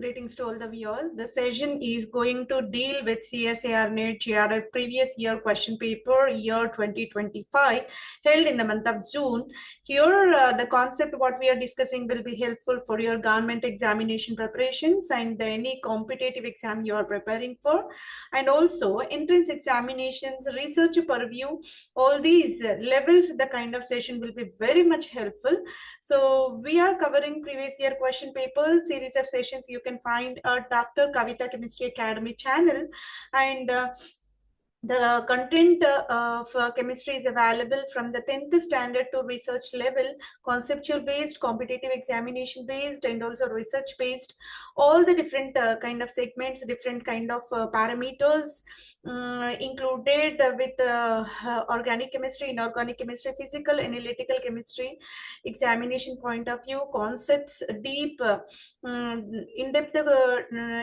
Greetings to all the viewers. The session is going to deal with CSIR-NET Jrf previous year question paper, year 2025, held in the month of June. Here, the concept what we are discussing will be helpful for your government examination preparations and any competitive exam you are preparing for. And also, entrance examinations, research purview, all these levels, the kind of session will be very much helpful. So we are covering previous year question papers, series of sessions you can find at Dr. KAVITHA Chemistry Academy channel, and the content of chemistry is available from the 10th standard to research level, conceptual based, competitive examination based, and also research based. All the different kind of segments, different kind of parameters included with organic chemistry, inorganic chemistry, physical, analytical chemistry, examination point of view, concepts, deep, in-depth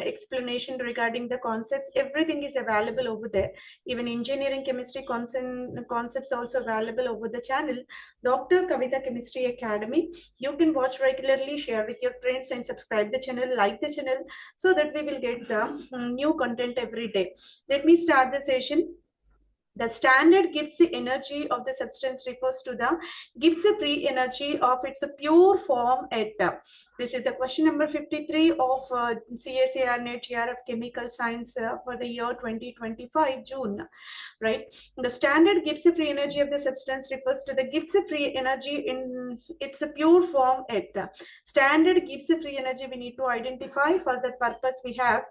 explanation regarding the concepts. Everything is available over there. Even engineering chemistry concepts also available over the channel, Dr. KAVITHA Chemistry Academy. You can watch regularly, share with your friends, and subscribe the channel, like the channel, so that we will get the new content every day. Let me start the session. The standard Gibbs energy of the substance refers to the Gibbs free energy of its pure form at this is the question number 53 of CSIR-NET Jrf Chemical Science for the year 2025 June, right? The standard Gibbs free energy of the substance refers to the Gibbs free energy in its pure form at standard Gibbs free energy. We need to identify. For that purpose, we have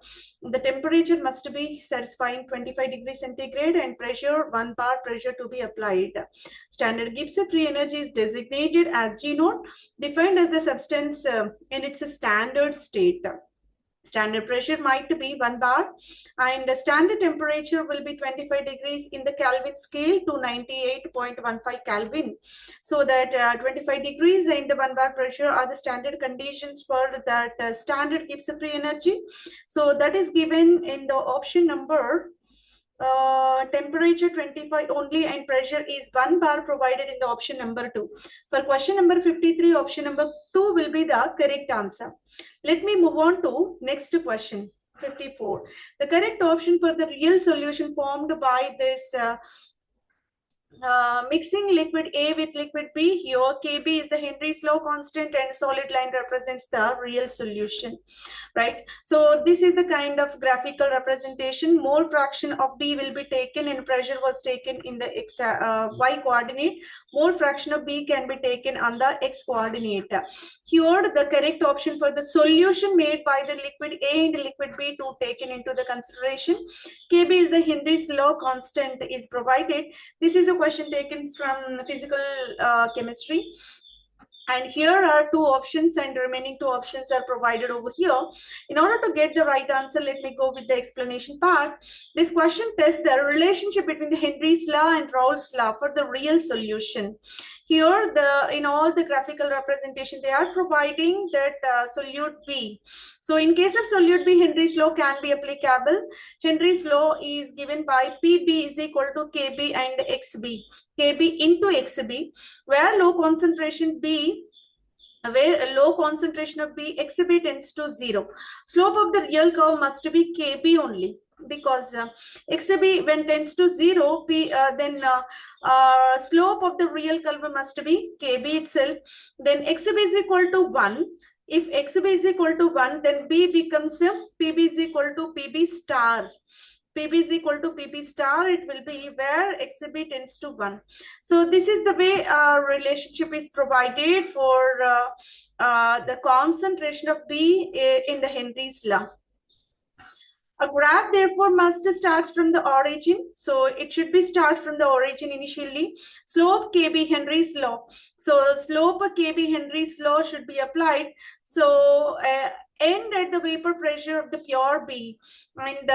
the temperature must be satisfying 25 degrees centigrade and pressure 1 bar pressure to be applied. Standard Gibbs free energy is designated as G naught, defined as the substance in its standard state. Standard pressure might be 1 bar, and the standard temperature will be 25 degrees in the Kelvin scale to 98.15 Kelvin. So that 25 degrees and the 1 bar pressure are the standard conditions for that standard Gibbs free energy. So that is given in the option number. Temperature 25 only and pressure is 1 bar provided in the option number 2. For question number 53, option number 2 will be the correct answer. Let me move on to next question, 54. The correct option for the real solution formed by this mixing liquid A with liquid B. Here Kb is the Henry's law constant and solid line represents the real solution, right? So this is the kind of graphical representation. Mole fraction of B will be taken and pressure was taken in the y coordinate. Mole fraction of B can be taken on the x coordinate. Here the correct option for the solution made by the liquid A and liquid B to taken into the consideration. Kb is the Henry's law constant is provided. This is a question taken from physical chemistry. And here are 2 options and the remaining 2 options are provided over here. In order to get the right answer, let me go with the explanation part. This question tests the relationship between the Henry's law and Raoult's law for the real solution. Here, in all the graphical representation, they are providing that solute B. So in case of solute B, Henry's law can be applicable. Henry's law is given by PB is equal to KB and XB. KB into XB, where low concentration B, where a low concentration of B, XB tends to 0. Slope of the real curve must be KB only, because XB when tends to 0, then slope of the real curve must be KB itself. Then XB is equal to 1. If XB is equal to 1, then B becomes PB is equal to PB star. PB is equal to PB star, it will be where XB tends to 1. So this is the way relationship is provided for the concentration of B in the Henry's law. A graph therefore must start from the origin. So it should be start from the origin initially. Slope KB Henry's law. So slope Kb Henry's law should be applied. So end at the vapor pressure of the pure B, and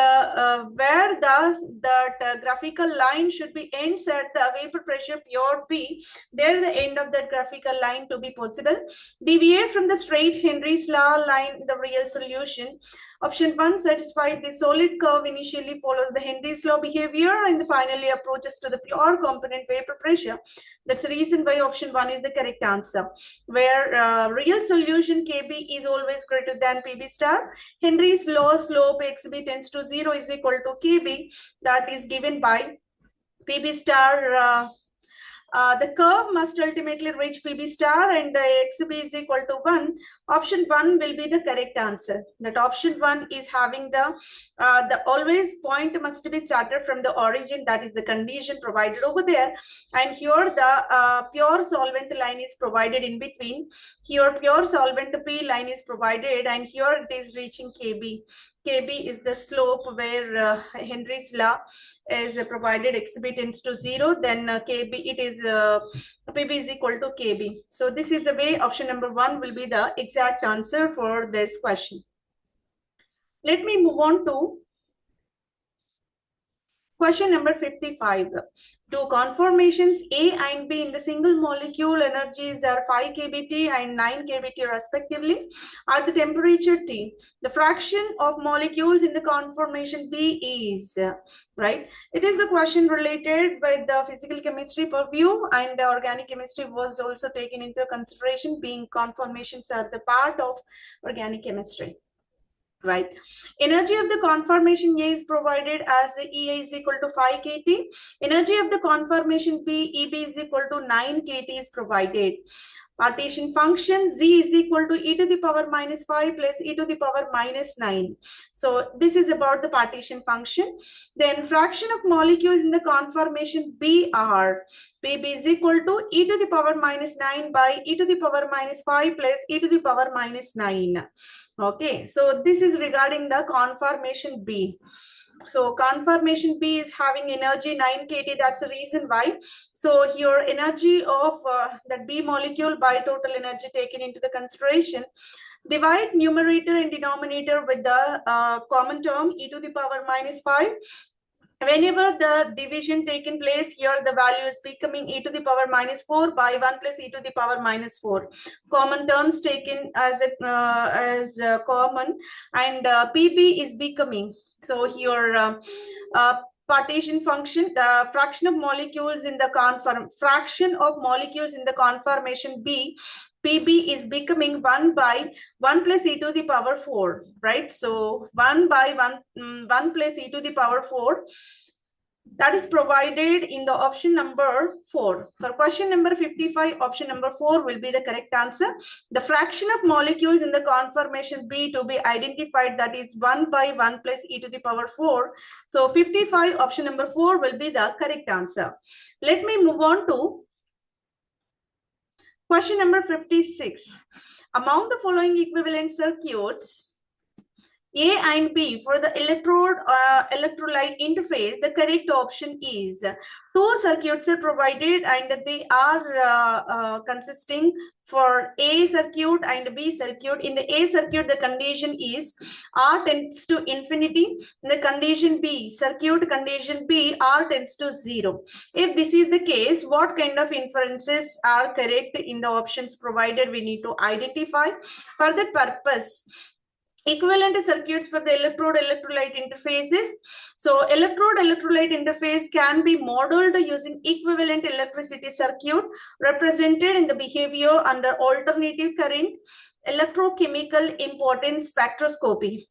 where that graphical line should be ends at the vapor pressure pure B, there the end of that graphical line to be possible. Deviate from the straight Henry's law line, the real solution. Option 1 satisfies the solid curve initially follows the Henry's law behavior and finally approaches to the pure component vapor pressure. That's the reason why option 1 is the correct answer, where real solution KB is always greater than PB star. Henry's law slope XB tends to 0 is equal to KB, that is given by PB star. The curve must ultimately reach PB star and XB is equal to 1. Option 1 will be the correct answer. That option 1 is having the always point must be started from the origin. That is the condition provided over there. And here the pure solvent line is provided in between. Here pure solvent P line is provided and here it is reaching KB. KB is the slope where Henry's law is provided XB tends to 0, then KB it is PB is equal to KB. So this is the way option number 1 will be the exact answer for this question. Let me move on to question number 55. Two conformations A and B in the single molecule energies are 5 kBt and 9 kBt respectively at the temperature T. The fraction of molecules in the conformation B is, right? It is the question related with the physical chemistry purview, and the organic chemistry was also taken into consideration, being conformations are the part of organic chemistry. Right. Energy of the conformation A is provided as EA is equal to 5 kT. Energy of the conformation B, EB is equal to 9 kT is provided. Partition function Z is equal to e to the power minus 5 plus e to the power minus 9. So this is about the partition function. Then fraction of molecules in the conformation B are PB is equal to e to the power minus 9 by e to the power minus 5 plus e to the power minus 9. Okay, so this is regarding the conformation B. So conformation B is having energy 9 kT. That's the reason why. So here energy of that B molecule by total energy taken into the consideration. Divide numerator and denominator with the common term e to the power minus 5. Whenever the division taken place here, the value is becoming e to the power minus 4 by 1 plus e to the power minus 4. Common terms taken as common, and PB is becoming. So here partition function, the fraction of molecules in the conformation B, PB is becoming 1 by 1 plus e to the power 4, right? So 1 by 1 plus e to the power 4. That is provided in the option number 4. For question number 55, option number 4 will be the correct answer. The fraction of molecules in the conformation B to be identified, that is 1 by 1 plus e to the power 4. So 55, option number 4 will be the correct answer. Let me move on to question number 56. Among the following equivalent circuits, A and B for the electrolyte interface, the correct option is two circuits are provided and they are consisting for A circuit and B circuit. In the A circuit, the condition is R tends to infinity. In the condition B, circuit condition B, R tends to 0. If this is the case, what kind of inferences are correct in the options provided? We need to identify. For that purpose, equivalent circuits for the electrode-electrolyte interfaces. So electrode-electrolyte interface can be modeled using equivalent electricity circuit represented in the behavior under alternative current electrochemical importance spectroscopy.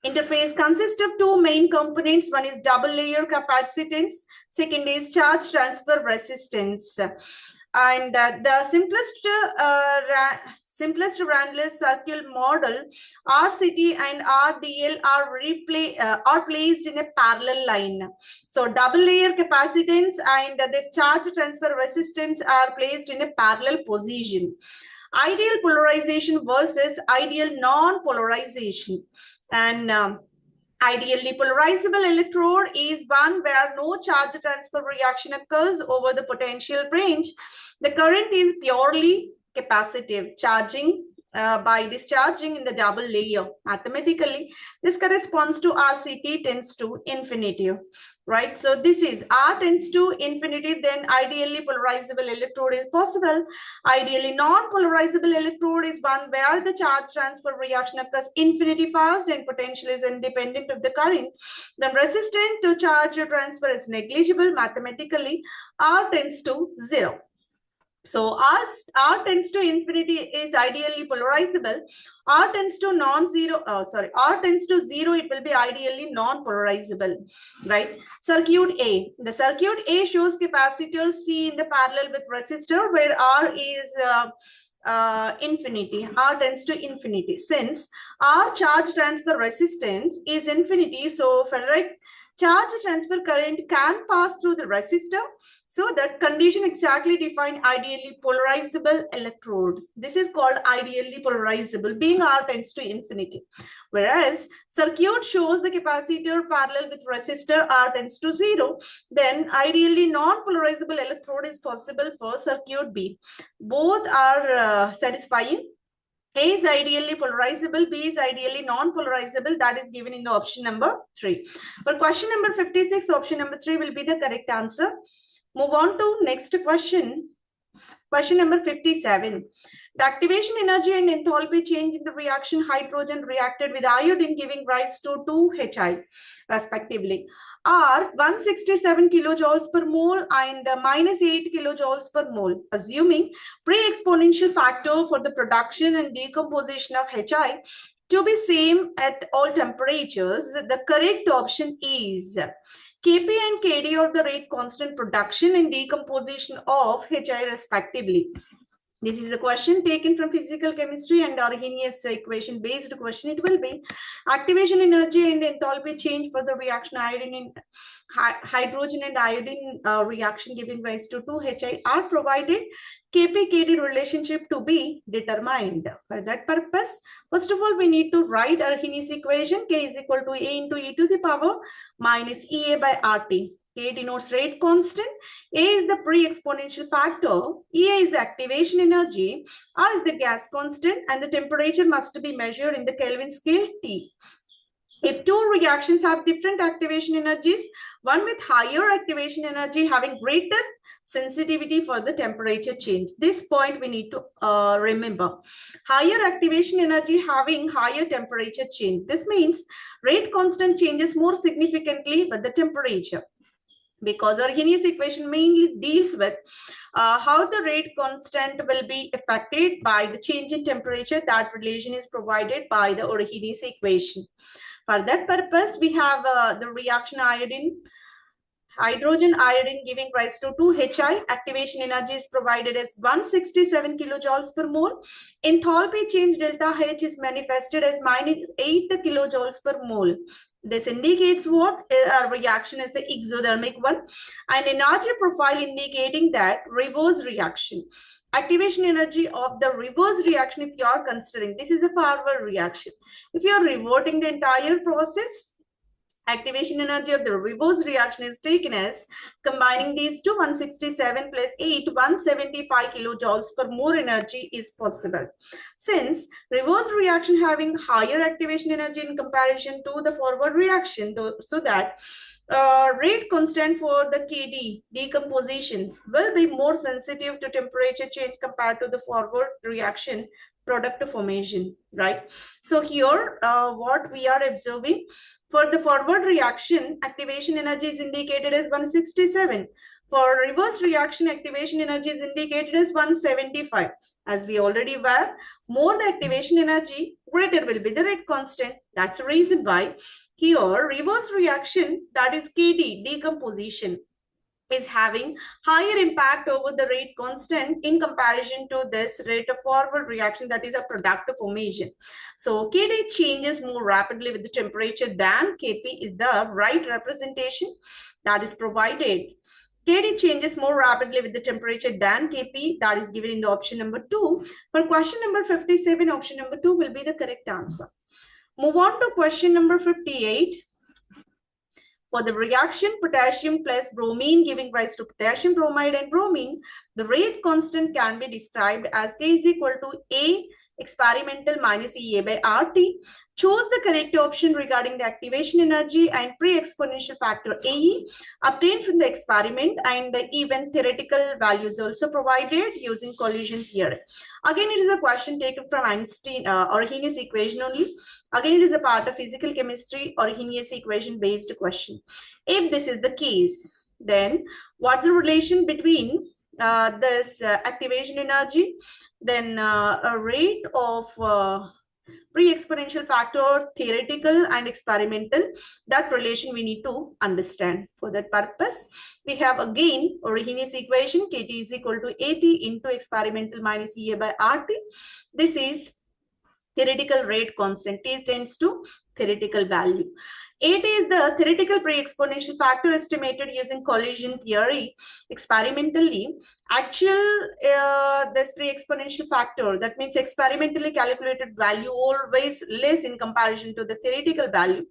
Interface consists of two main components. One is double layer capacitance. Second is charge transfer resistance. And the simplest Randless circuit model, RCT and RDL are placed in a parallel line. So double layer capacitance and this charge transfer resistance are placed in a parallel position. Ideal polarization versus ideal non-polarization. And ideally polarizable electrode is one where no charge transfer reaction occurs over the potential range. The current is purely capacitive. Charging by discharging in the double layer. Mathematically, this corresponds to RCT tends to infinity, right? So this is R tends to infinity, then ideally polarizable electrode is possible. Ideally non-polarizable electrode is one where the charge transfer reaction occurs infinity fast and potential is independent of the current. Then resistance to charge transfer is negligible. Mathematically, R tends to 0. So R tends to infinity is ideally polarizable. R tends to R tends to 0, it will be ideally non-polarizable, right? Circuit A. The circuit A shows capacitor C in the parallel with resistor where R is infinity. R tends to infinity. Since R charge transfer resistance is infinity, so ferric charge transfer current can pass through the resistor. So that condition exactly defined ideally polarizable electrode. This is called ideally polarizable, being R tends to infinity. Whereas circuit shows the capacitor parallel with resistor, R tends to 0. Then ideally non-polarizable electrode is possible for circuit B. Both are satisfying. A is ideally polarizable, B is ideally non-polarizable. That is given in the option number 3. For question number 56, option number 3 will be the correct answer. Move on to next question. Question number 57. The activation energy and enthalpy change in the reaction hydrogen reacted with iodine giving rise to 2Hi respectively are 167 kilojoules per mole and -8 kilojoules per mole. Assuming pre-exponential factor for the production and decomposition of Hi to be same at all temperatures, the correct option is Kp and Kd are the rate constant production and decomposition of Hi respectively. This is a question taken from physical chemistry and Arrhenius equation based question. It will be activation energy and enthalpy change for the reaction iodine and hydrogen and iodine reaction giving rise to 2Hi are provided. Kp-Kd relationship to be determined. For that purpose, first of all, we need to write Arrhenius equation. K is equal to A into e to the power minus Ea by RT. K denotes rate constant. A is the pre-exponential factor. Ea is the activation energy. R is the gas constant, and the temperature must be measured in the Kelvin scale T. If two reactions have different activation energies, one with higher activation energy having greater sensitivity for the temperature change. This point we need to remember. Higher activation energy having higher temperature change. This means rate constant changes more significantly with the temperature. Because Arrhenius equation mainly deals with how the rate constant will be affected by the change in temperature. That relation is provided by the Arrhenius equation. For that purpose, we have the reaction hydrogen iodine giving rise to 2Hi. Activation energy is provided as 167 kilojoules per mole. Enthalpy change delta H is manifested as -8 kilojoules per mole. This indicates what? Our reaction is the exothermic one, and energy profile indicating that reverse reaction. Activation energy of the reverse reaction, if you are considering, this is a forward reaction. If you are reverting the entire process, activation energy of the reverse reaction is taken as combining these two, 167 plus 8, 175 kilojoules per mole energy is possible. Since reverse reaction having higher activation energy in comparison to the forward reaction, so that rate constant for the Kd decomposition will be more sensitive to temperature change compared to the forward reaction product formation, right? So here what we are observing, for the forward reaction, activation energy is indicated as 167. For reverse reaction, activation energy is indicated as 175. As we already were, more the activation energy, greater will be the rate constant. That's the reason why here reverse reaction, that is Kd decomposition, is having higher impact over the rate constant in comparison to this rate of forward reaction, that is a product formation. So Kd changes more rapidly with the temperature than Kp is the right representation that is provided. Kd changes more rapidly with the temperature than Kp, that is given in the option number 2. For question number 57, option number 2 will be the correct answer. Move on to question number 58. For the reaction potassium plus bromine giving rise to potassium bromide and bromine, the rate constant can be described as K is equal to A experimental minus EA by RT. Choose the correct option regarding the activation energy and pre-exponential factor AE obtained from the experiment, and the even theoretical values also provided using collision theory. Again, it is a question taken from Einstein Arrhenius equation only. Again, it is a part of physical chemistry Arrhenius equation based question. If this is the case, then what's the relation between this activation energy, then a rate of pre-exponential factor, theoretical and experimental? That relation we need to understand. For that purpose, we have again Arrhenius equation, KT is equal to AT into experimental minus EA by RT. This is theoretical rate constant. T tends to theoretical value. AT is the theoretical pre-exponential factor estimated using collision theory experimentally. Actual this pre-exponential factor, that means experimentally calculated value, always less in comparison to the theoretical value.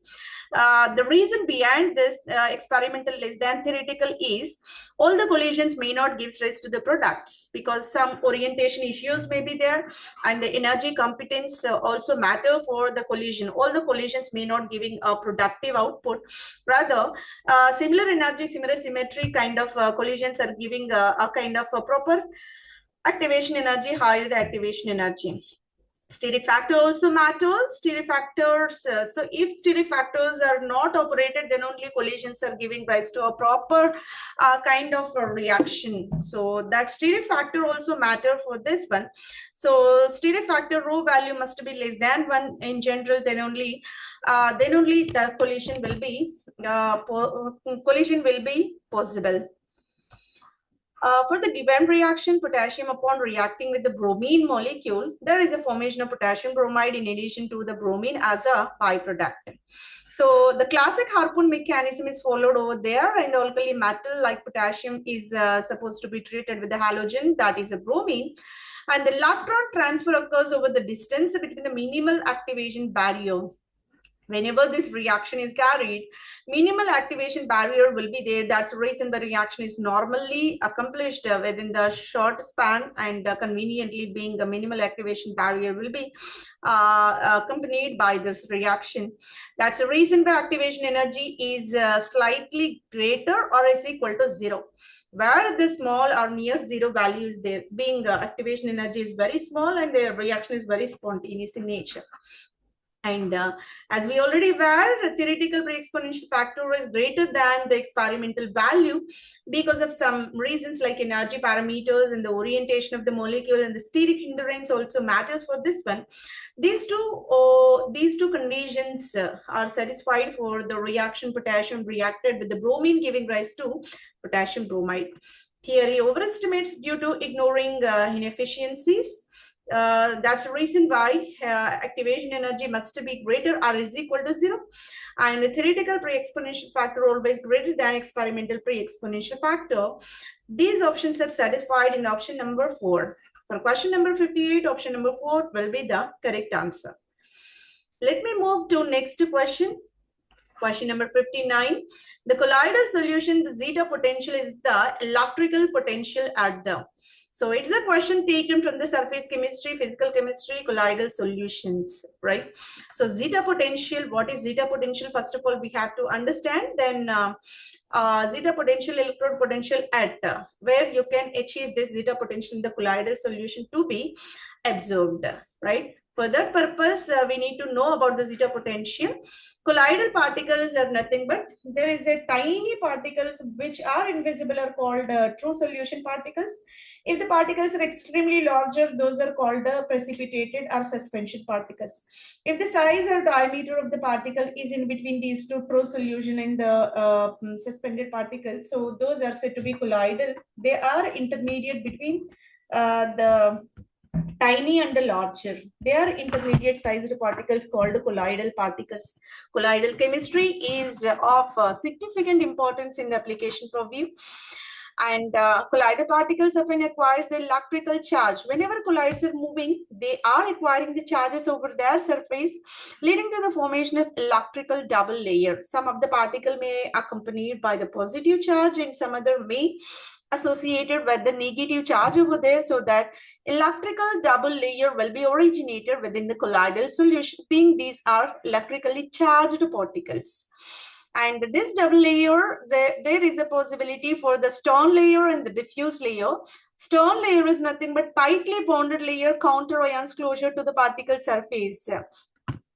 The reason behind this experimental less than theoretical is all the collisions may not give stress to the products because some orientation issues may be there, and the energy competence also matter for the collision. All the collisions may not giving a productive output. Rather, similar energy, similar symmetry kind of collisions are giving a kind of a proper activation energy, higher the activation energy. Steric factor also matters. Steric factors, so if steric factors are not operated, then only collisions are giving rise to a proper kind of a reaction. So that steric factor also matter for this one. So steric factor rho value must be less than 1 in general, then only the collision will be possible. For the given reaction, potassium upon reacting with the bromine molecule, there is a formation of potassium bromide in addition to the bromine as a byproduct. So the classic harpoon mechanism is followed over there, and the alkali metal like potassium is supposed to be treated with the halogen, that is a bromine, and the electron transfer occurs over the distance between the minimal activation barrier. Whenever this reaction is carried, minimal activation barrier will be there. That's the reason the reaction is normally accomplished within the short span, and conveniently being a minimal activation barrier will be accompanied by this reaction. That's the reason the activation energy is slightly greater or is equal to 0. Where the small or near 0 value is there, being activation energy is very small and the reaction is very spontaneous in nature. And as we already were, the theoretical pre-exponential factor is greater than the experimental value because of some reasons like energy parameters and the orientation of the molecule, and the steric hindrance also matters for this one. These two conditions are satisfied for the reaction potassium reacted with the bromine, giving rise to potassium bromide. Theory overestimates due to ignoring inefficiencies. That's the reason why activation energy must be greater or is equal to 0, and the theoretical pre-exponential factor always greater than experimental pre-exponential factor. These options are satisfied in option number 4. For question number 58, option number 4 will be the correct answer. Let me move to next question. Question number 59. The colloidal solution, the zeta potential is the electrical potential at the. So it's a question taken from the surface chemistry, physical chemistry, colloidal solutions, right? So zeta potential, what is zeta potential? First of all, we have to understand. Then zeta potential, electrode potential at where you can achieve this zeta potential in the colloidal solution to be absorbed, right? For that purpose, we need to know about the zeta potential. Colloidal particles are nothing but there is a tiny particles which are invisible are called true solution particles. If the particles are extremely larger, those are called precipitated or suspension particles. If the size or diameter of the particle is in between these two, true solution and the suspended particles, so those are said to be colloidal. They are intermediate between the tiny and the larger. They are intermediate sized particles called colloidal particles. Colloidal chemistry is of significant importance in the application purview. And collider particles often acquires the electrical charge. Whenever colliders are moving, they are acquiring the charges over their surface, leading to the formation of electrical double layer. Some of the particle may accompanied by the positive charge and some other may associated with the negative charge over there, so that electrical double layer will be originated within the colloidal solution, being these are electrically charged particles. And this double layer, there is a possibility for the stone layer and the diffuse layer. Stone layer is nothing but tightly bonded layer counter ions closer to the particle surface.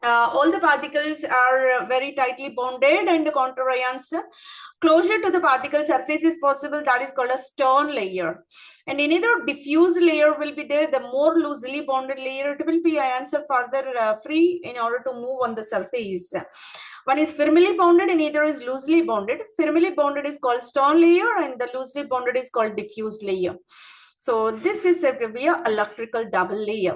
All the particles are very tightly bonded and the counter ions closure to the particle surface is possible. That is called a stone layer. And another diffuse layer will be there. The more loosely bonded layer, it will be ions are further free in order to move on the surface. One is firmly bonded and either is loosely bonded. Firmly bonded is called stone layer and the loosely bonded is called diffuse layer. So this is said to be an electrical double layer.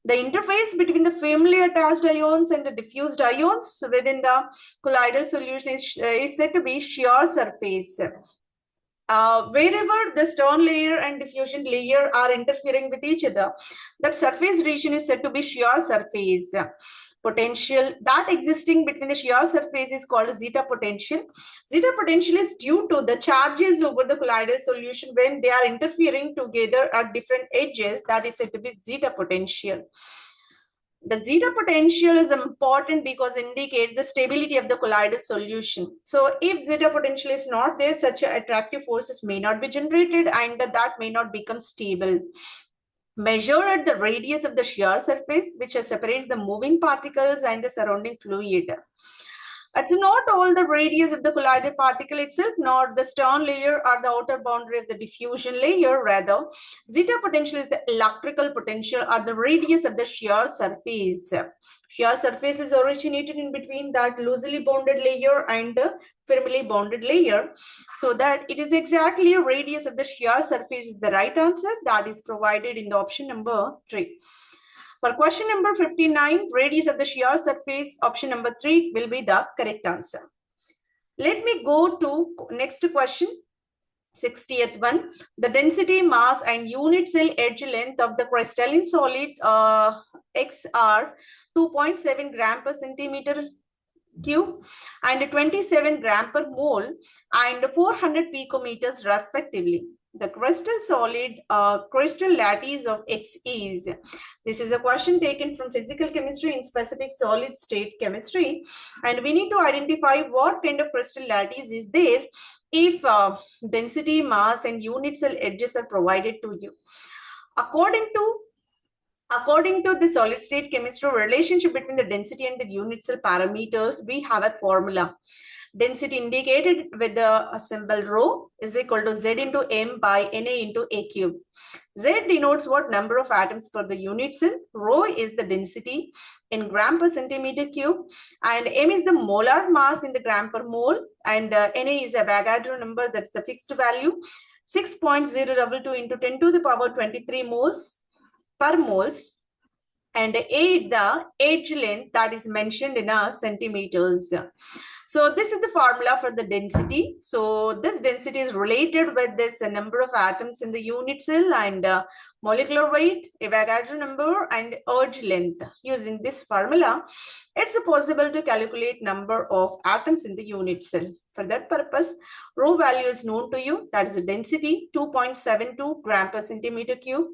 The interface between the firmly attached ions and the diffused ions within the colloidal solution is said to be shear surface. Wherever the stone layer and diffusion layer are interfering with each other, that surface region is said to be shear surface. Potential that existing between the shear surface is called zeta potential. Zeta potential is due to the charges over the colloidal solution when they are interfering together at different edges. That is said to be zeta potential. The zeta potential is important because it indicates the stability of the colloidal solution. So if zeta potential is not there, such attractive forces may not be generated and that may not become stable. Measure at the radius of the shear surface, which separates the moving particles and the surrounding fluid. It's not all the radius of the collider particle itself, nor the stone layer or the outer boundary of the diffusion layer. Rather, zeta potential is the electrical potential or the radius of the shear surface. Shear surface is originated in between that loosely bonded layer and the firmly bonded layer. So that it is exactly a radius of the shear surface is the right answer. That is provided in the option number 3. For question number 59, radius of the shear surface, option number 3 will be the correct answer. Let me go to next question, 60th one. The density, mass, and unit cell edge length of the crystalline solid Xr 2.7 gram per centimeter cube and 27 gram per mole and 400 picometers respectively. The crystal solid crystal lattice of X is. This is a question taken from physical chemistry in specific solid state chemistry, and we need to identify what kind of crystal lattice is there if density, mass, and unit cell edges are provided to you. According to the solid state chemistry relationship between the density and the unit cell parameters, we have a formula. Density indicated with the symbol rho is equal to Z into M by Na into A cube. Z denotes what number of atoms per the unit cell. Rho is the density in gram per centimeter cube, and M is the molar mass in the gram per mole, and Na is a Avogadro number, that's the fixed value, 6.022 into 10 to the power 23 moles per moles, and A the edge length that is mentioned in centimeters. So this is the formula for the density. So this density is related with this number of atoms in the unit cell and molecular weight, Avogadro number, and edge length. Using this formula, it's possible to calculate number of atoms in the unit cell. For that purpose, rho value is known to you. That is the density, 2.72 gram per centimeter cube.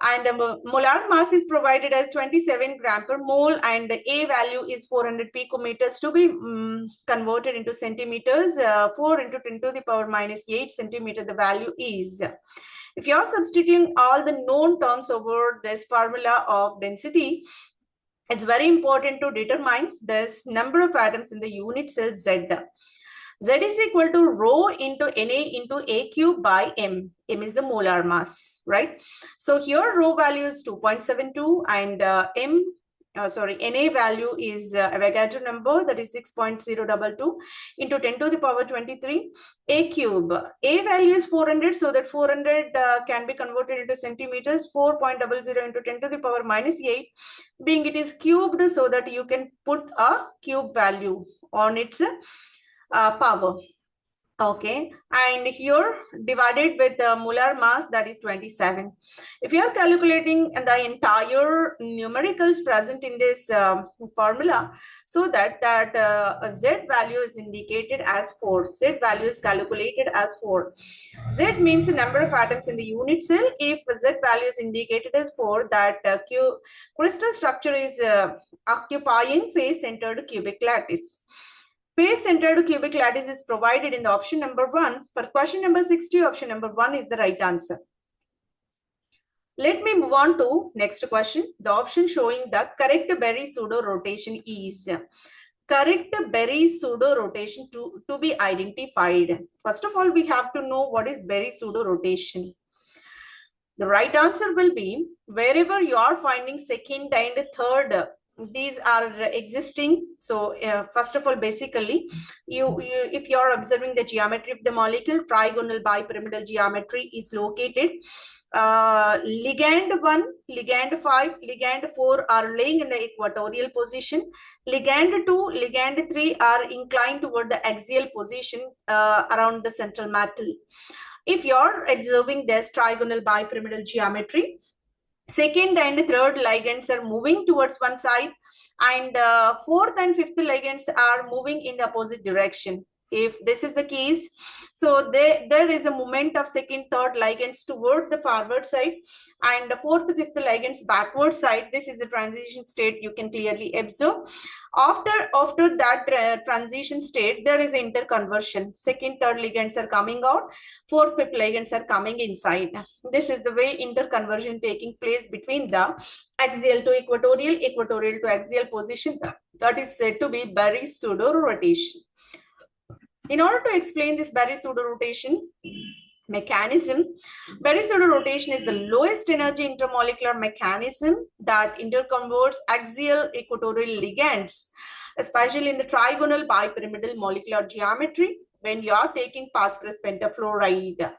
And molar mass is provided as 27 gram per mole, and A value is 400 picometers to be converted into centimeters. 4 into 10 to the power minus 8 centimeter the value is. If you are substituting all the known terms over this formula of density, it's very important to determine this number of atoms in the unit cell Z. Z is equal to rho into Na into A cube by M. M is the molar mass, right? So here rho value is 2.72 and Na value is Avogadro number, that is 6.022 into 10 to the power 23 A cube. A value is 400, so that 400 can be converted into centimeters. 4.00 into 10 to the power minus 8, being it is cubed, so that you can put a cube value on its power. Okay, and here divided with the molar mass, that is 27. If you are calculating the entire numericals present in this formula, so that Z value is indicated as 4. Z value is calculated as 4. Z means the number of atoms in the unit cell. If Z value is indicated as 4, that crystal structure is occupying face-centered cubic lattice. Face-centered cubic lattice is provided in the option number 1. For question number 60, option number 1 is the right answer. Let me move on to next question. The option showing the correct Berry pseudo rotation is. Correct Berry pseudo rotation to be identified. First of all, we have to know what is Berry pseudo rotation. The right answer will be wherever you are finding second and third, these are existing. So first of all, basically, if you are observing the geometry of the molecule, trigonal bipyramidal geometry is located. Ligand 1, ligand 5, ligand 4 are laying in the equatorial position. Ligand 2, ligand 3 are inclined toward the axial position around the central metal. If you're observing this trigonal bipyramidal geometry, second and third ligands are moving towards one side, and fourth and fifth ligands are moving in the opposite direction. If this is the case, so there is a movement of second, third ligands toward the forward side, and the fourth, fifth ligands backward side. This is the transition state you can clearly observe. After that transition state, there is interconversion. Second, third ligands are coming out, fourth, fifth ligands are coming inside. This is the way interconversion taking place between the axial to equatorial, equatorial to axial position. That is said to be Berry pseudo rotation. In order to explain this Berry pseudo rotation mechanism, Berry pseudo rotation is the lowest energy intermolecular mechanism that interconverts axial equatorial ligands, especially in the trigonal bipyramidal molecular geometry when you are taking Pascal pentafluoride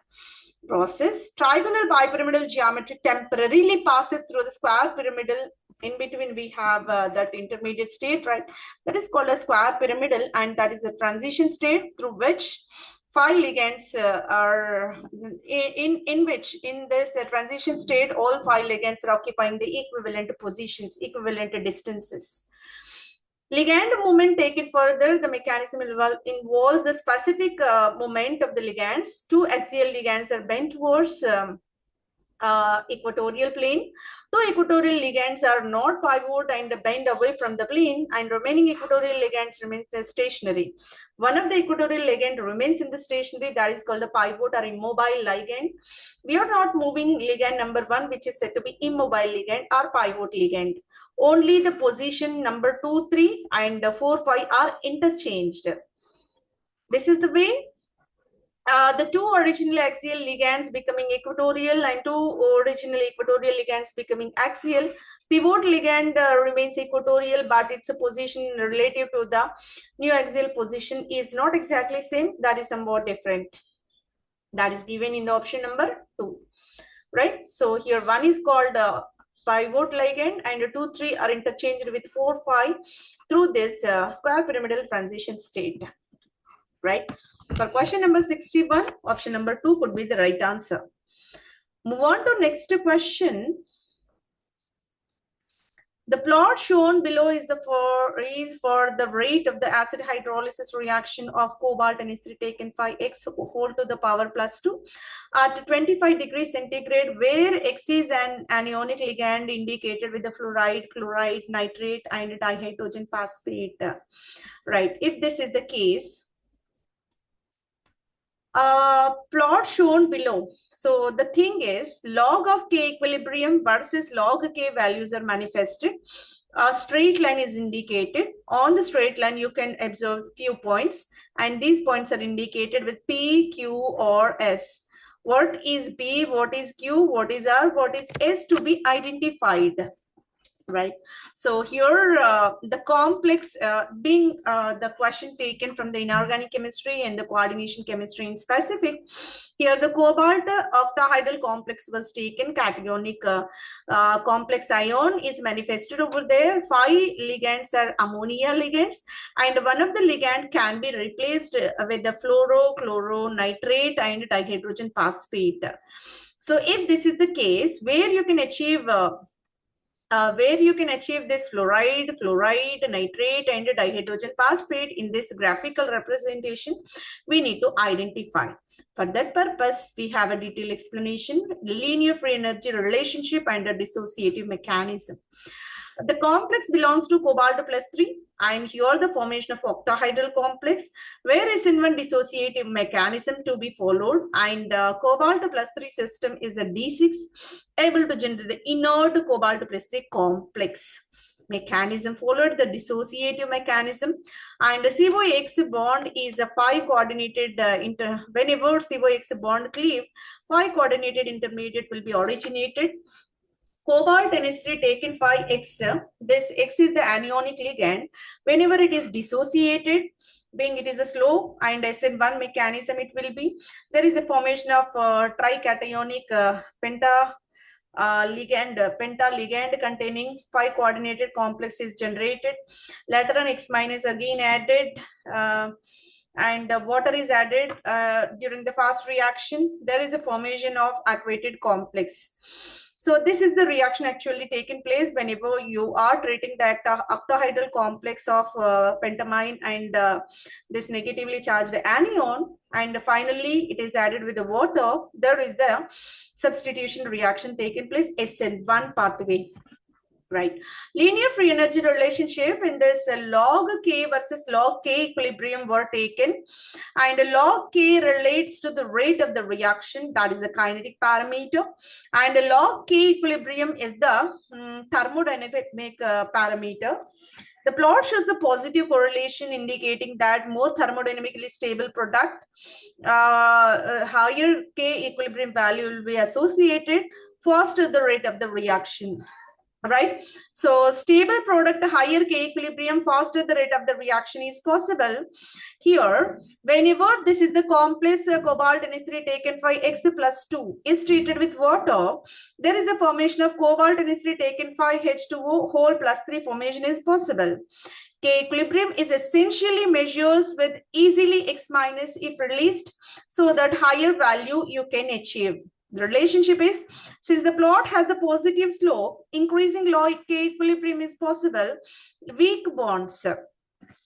process. Trigonal bipyramidal geometry temporarily passes through the square pyramidal. In between we have that intermediate state, right? That is called a square pyramidal, and that is the transition state through which 5 ligands are in this transition state, all 5 ligands are occupying the equivalent positions, equivalent distances. Ligand movement taken further, the mechanism involves the specific movement of the ligands. 2 axial ligands are bent towards equatorial plane. 2 equatorial ligands are not pivot and bend away from the plane, and remaining equatorial ligands remain stationary. One of the equatorial ligand remains in the stationary, that is called a pivot or immobile ligand. We are not moving ligand number 1, which is said to be immobile ligand or pivot ligand. Only the position number 2, 3 and 4, 5 are interchanged. This is the way the 2 original axial ligands becoming equatorial and 2 original equatorial ligands becoming axial. Pivot ligand remains equatorial, but its position relative to the new axial position is not exactly same. That is somewhat different. That is given in the option number 2, right? So here 1 is called pivot ligand, and 2, 3 are interchanged with 4, 5 through this square pyramidal transition state, right? For question number 61, option number 2 could be the right answer. Move on to next question. The plot shown below is for the rate of the acid hydrolysis reaction of cobalt and is taken 5x whole to the power plus 2 at 25 degrees centigrade, where X is an anionic ligand indicated with the fluoride, chloride, nitrate, and dihydrogen phosphate. Right. If this is the case, plot shown below. So the thing is, log of K equilibrium versus log K values are manifested. A straight line is indicated. On the straight line, you can observe few points, and these points are indicated with P, Q, or S. What is P, what is Q, what is R, what is S to be identified. right? So here the complex being the question taken from the inorganic chemistry and the coordination chemistry in specific. Here the cobalt octahedral complex was taken. Cationic complex ion is manifested over there. 5 ligands are ammonia ligands, and one of the ligand can be replaced with the fluorochloronitrate and dihydrogen phosphate. So if this is the case, where you can achieve this fluoride, chloride, nitrate, and dihydrogen phosphate in this graphical representation, we need to identify. For that purpose, we have a detailed explanation, linear free energy relationship, and a dissociative mechanism. The complex belongs to cobalt +3, and here the formation of octahedral complex, where is in one dissociative mechanism to be followed, and cobalt +3 system is a D6, able to generate the inert cobalt +3 complex. Mechanism followed the dissociative mechanism, and the COX bond is a 5 coordinated whenever COX bond cleave, 5 coordinated intermediate will be originated. Cobalt NH3 taken 5X, this X is the anionic ligand. Whenever it is dissociated, being it is a slow and SN1 mechanism, it will be, there is a formation of tricationic penta ligand containing 5 coordinated complex is generated. Later on X minus again added, and water is added during the fast reaction. There is a formation of aquated complex. So this is the reaction actually taking place whenever you are treating the octahedral complex of pentamine and this negatively charged anion, and finally it is added with the water. There is the substitution reaction taking place, SN1 pathway. Right. Linear free energy relationship in this log K versus log K equilibrium were taken, and log K relates to the rate of the reaction, that is a kinetic parameter, and log K equilibrium is the thermodynamic parameter. The plot shows the positive correlation indicating that more thermodynamically stable product, higher K equilibrium value will be associated, faster the rate of the reaction. Right, so stable product, higher K equilibrium, faster the rate of the reaction is possible. Here, whenever this is the complex cobalt NH3 taken by X +2 is treated with water, there is a formation of cobalt NH3 taken by H2O whole +3 formation is possible. K equilibrium is essentially measures with easily X minus if released, so that higher value you can achieve. The relationship is, since the plot has the positive slope, increasing log K equilibrium is possible. Weak bonds.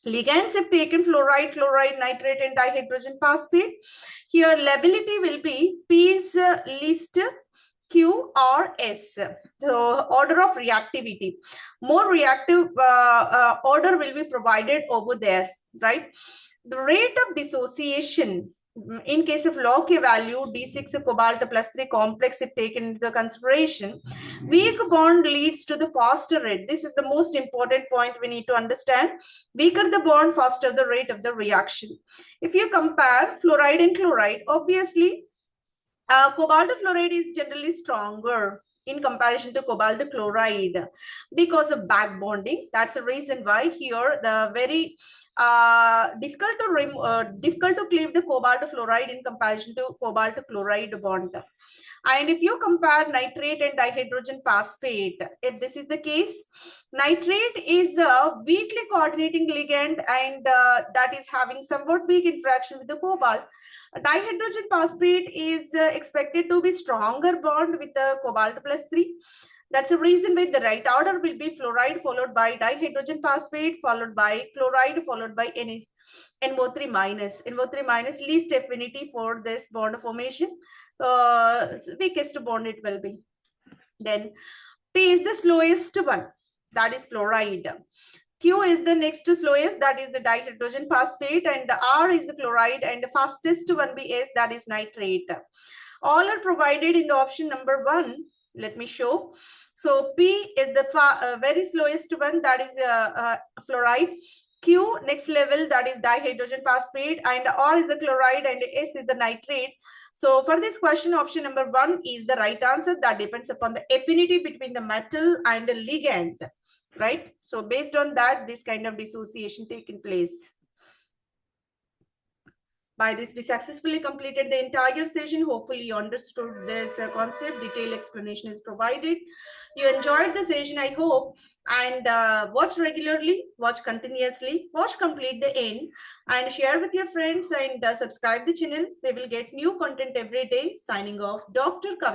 Ligands have taken fluoride, chloride, nitrate, and dihydrogen phosphate. Here, lability will be P is least, Q or S. So, order of reactivity. More reactive order will be provided over there, right? The rate of dissociation, in case of log K value, D6 cobalt +3 complex if taken into consideration, weak bond leads to the faster rate. This is the most important point we need to understand. Weaker the bond, faster the rate of the reaction. If you compare fluoride and chloride, obviously cobalt fluoride is generally stronger in comparison to cobalt chloride because of back bonding. That's the reason why here the very difficult to cleave the cobalt fluoride in comparison to cobalt chloride bond. And if you compare nitrate and dihydrogen phosphate, if this is the case, nitrate is a weakly coordinating ligand, and that is having somewhat weak interaction with the cobalt. Dihydrogen phosphate is expected to be stronger bond with the cobalt +3. That's the reason why the right order will be fluoride followed by dihydrogen phosphate followed by chloride followed by NO3 minus. NO3 minus least affinity for this bond formation. Weakest bond it will be. Then P is the slowest one, that is fluoride. Q is the next slowest, that is the dihydrogen phosphate, and R is the chloride, and the fastest one be S, that is nitrate. All are provided in the option number 1. Let me show. So P is the very slowest one, that is fluoride. Q next level, that is dihydrogen phosphate, and R is the chloride, and S is the nitrate. So for this question, option number 1 is the right answer. That depends upon the affinity between the metal and the ligand, right? So based on that, this kind of dissociation taking place. By this, we successfully completed the entire session. Hopefully, you understood this concept. Detailed explanation is provided. You enjoyed the session, I hope. And watch regularly, watch continuously, watch complete the end, and share with your friends and subscribe the channel. They will get new content every day. Signing off, Dr. KAVITHA.